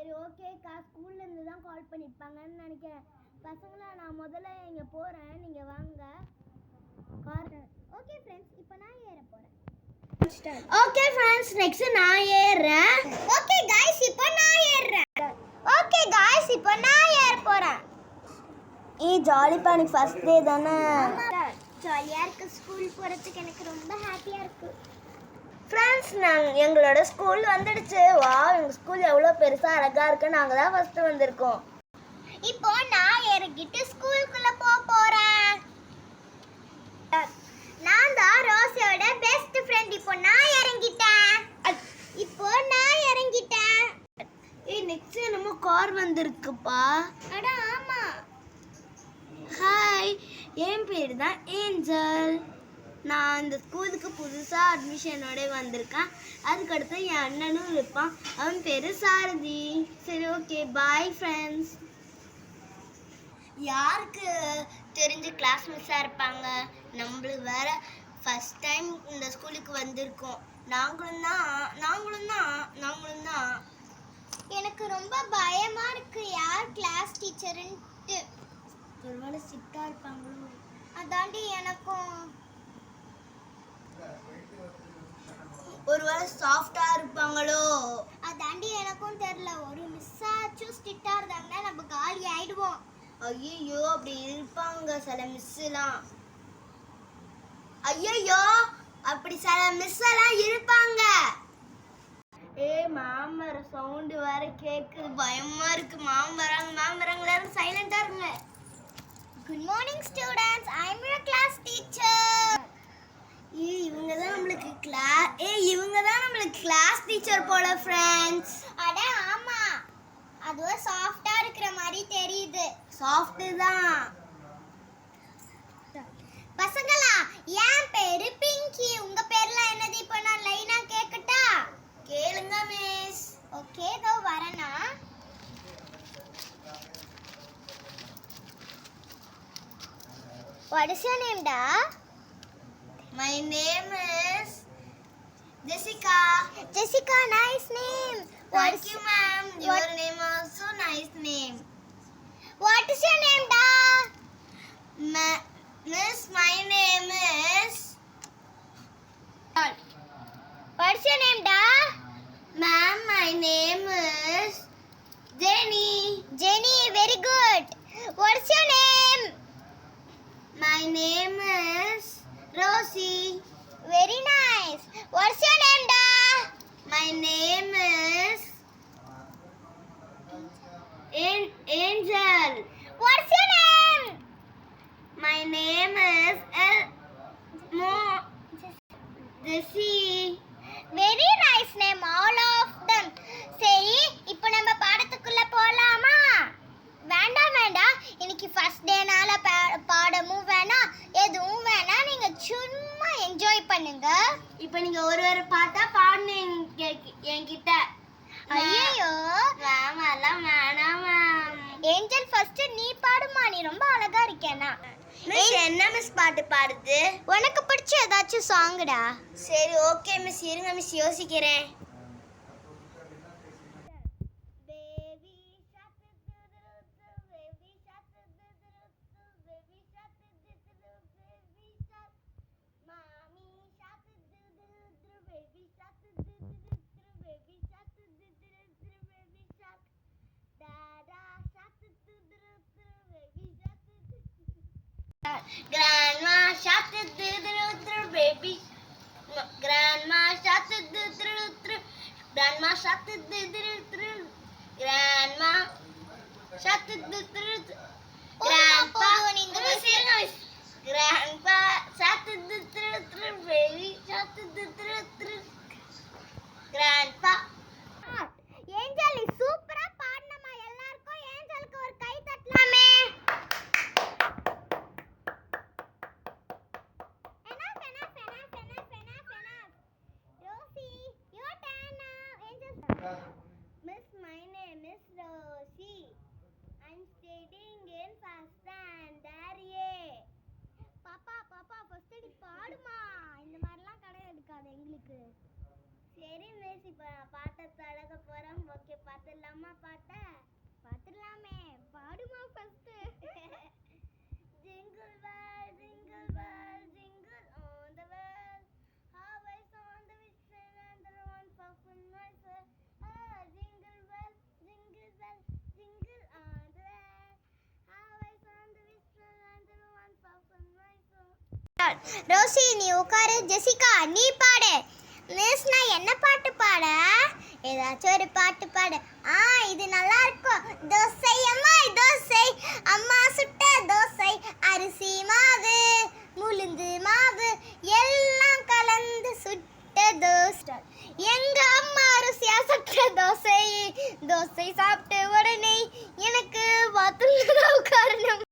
சரி ஓகேக்கா, ஸ்கூல்லேருந்து தான் கால் பண்ணியிருப்பாங்கன்னு நினைக்கிறேன். பசங்களா நான் முதல்ல இங்கே போகிறேன், நீங்கள் வாங்க. ஓகே ஃப்ரெண்ட்ஸ், இப்போ நான் ஏற போகிறேன். ஓகே ஃப்ரெண்ட்ஸ், நெக்ஸ்ட் நான் ஏறுறேன். ஓகே गाइस, இப்போ நான் ஏறுறேன். ஓகே गाइस, இப்போ நான் ஏற போறேன். ஜாலி பானிக் ஃபர்ஸ்ட் டே தானே. ஜாலியா இருக்கு, ஸ்கூல் போறதுக்கு எனக்கு ரொம்ப ஹாப்பியா இருக்கு. ஃப்ரெண்ட்ஸ், எங்களோட ஸ்கூல் வந்துடுச்சு. வாவ், எங்க ஸ்கூல் எவ்வளவு பெருசா அழகா இருக்கு. நாங்க தான் ஃபர்ஸ்ட் வந்திருக்கோம். இப்போ நான் இறங்கிட்டு ஸ்கூலுக்குள்ள போறேன். நான் தான் ரோசியோட பெஸ்ட் ஃப்ரெண்ட். இப்போ நான் இறங்கிட்டேன். நெக்ஸ்ட் என்னமோ கார் வந்திருக்குப்பா. அட ஆமா. ஹாய், என் பேர் தான் ஏஞ்சல். நான் இந்த ஸ்கூலுக்கு புதுசாக அட்மிஷனோட வந்திருக்கேன். அதுக்கடுத்து என் அண்ணனும் இருப்பான், அவன் பேர் சாரதி. சரி ஓகே, பாய் ஃப்ரெண்ட்ஸ். யாருக்கு தெரிஞ்ச கிளாஸ் மிஸ்ஸாக இருப்பாங்க. நம்மளுக்கு வேற ஃபர்ஸ்ட் டைம் இந்த ஸ்கூலுக்கு வந்திருக்கோம். நாங்களும் தான். எனக்கு ரொம்ப பயமா இருக்கு. யார் கிளாஸ் டீச்சர்ன்ட்டு. ஒருவேளை ஸ்ட்ரிக்டா இருப்பாங்களோ. அதாண்டி எனக்கும். ஒருவேளை சாஃப்டா இருப்பாங்களோ. அதாண்டி எனக்கும் தெரியல. ஒரு மிஸ்ஸாச்சும் ஸ்ட்ரிக்டா இருந்தாங்கன்னா நம்ம காலி ஆயிடுவோம். ஐயோ, அப்படி இருப்பாங்க சில மிஸ்லாம். ஐயோ, அப்படி சில மிஸ் எல்லாம் இருப்பாங்க. மாமர சவுண்ட் வேற கேக்குது, பயமா இருக்கு. மாமரங்க எல்லாரும் சைலண்டா இருங்க. Good morning students, I am your class teacher. இவங்க தான் நம்மளுக்கு கிளாஸ் டீச்சர் போல ஃப்ரெண்ட்ஸ். அட ஆமா, அதுவும் சாஃப்டா இருக்கிற மாதிரி தெரியுது. சாஃப்ட் தான். பசங்களா, என் பேரு பிங்கி. உங்க பேர்லாம் என்னது? இப்போ நான் லைனா கேக்கட்டா? கேளுங்க மிஸ். ஓகே, தோ வரேனா. What is your name, da? My name is Jessica. Jessica, nice name. Thank you, ma'am. Your name also nice name. What is your name, da? Miss, my name is. What's your name, da? Ma'am, my name is Jenny. Jenny, very good. What's your name? My name is Rosie. Very nice. What's your name, da? My name is Angel. What's your name? My name is Jessie. Very nice name, all of them. சரி, இப்போ நம்ம பாடத்துக்குள்ள போலாமா? வேண்டாம். இன்னைக்கு first டேனால பாடமும் வேணாம், எதுவும் வேணாம். நீங்க சும்மா என்ஜாய் பண்ணுங்க. இப்போ நீங்க ஒரு பாட்டா பாடுங்க என்கிட்ட. ஐயோ மேம், எல்லாம் வேணாம் மேம். ஏஞ்சல், ஃபர்ஸ்ட் நீ பாடுமா, நீ ரொம்ப அழகா இருக்கேனா. மிஸ், என்ன மிஸ் பாட்டு பாடுது? உனக்கு பிடிச்ச ஏதாச்சும் சாங்டா. சரி ஓகே மிஸ், இருங்க மிஸ், யோசிக்கிறேன். Grandma shark do baby. Grandma shark do. Grandma shark do. Grandma shark do. Grandpa நீங்க பேசுங்க. Grandpa shark do baby shark do. Grandpa. Angel சூப்பரா பாடுனமா. எல்லாருக்கும் ஏஞ்சலுக்கு ஒரு கை தட்டலாமே. Miss, my name is Rosie. I'm studying in first standard A. பாப்பா first நீ பாடுமா. இந்த மாதிரிலாம் கிடையாது எங்களுக்கு. சரி மிஸ், இப்போ பாட்டை தொடங்க போறோம். ஓகே, பாத்துடலாமா பாட்டு? பாடுமா first. Jingle bell, jingle on the bell. How I sound the whistle and the one puffin whistle. Ah, jingle bell, jingle on the bell. How I sound the whistle and the one puffin whistle. Rosie நீ உட்காரு. Jessica நீ பாடு. Miss நான் என்ன பாட்டு பாட? ஏதாச்சும் ஒரு பாட்டு பாடு. இது நல்லா இருக்கும். தோசை அம்மா தோசை, அம்மா சுட்ட தோசை,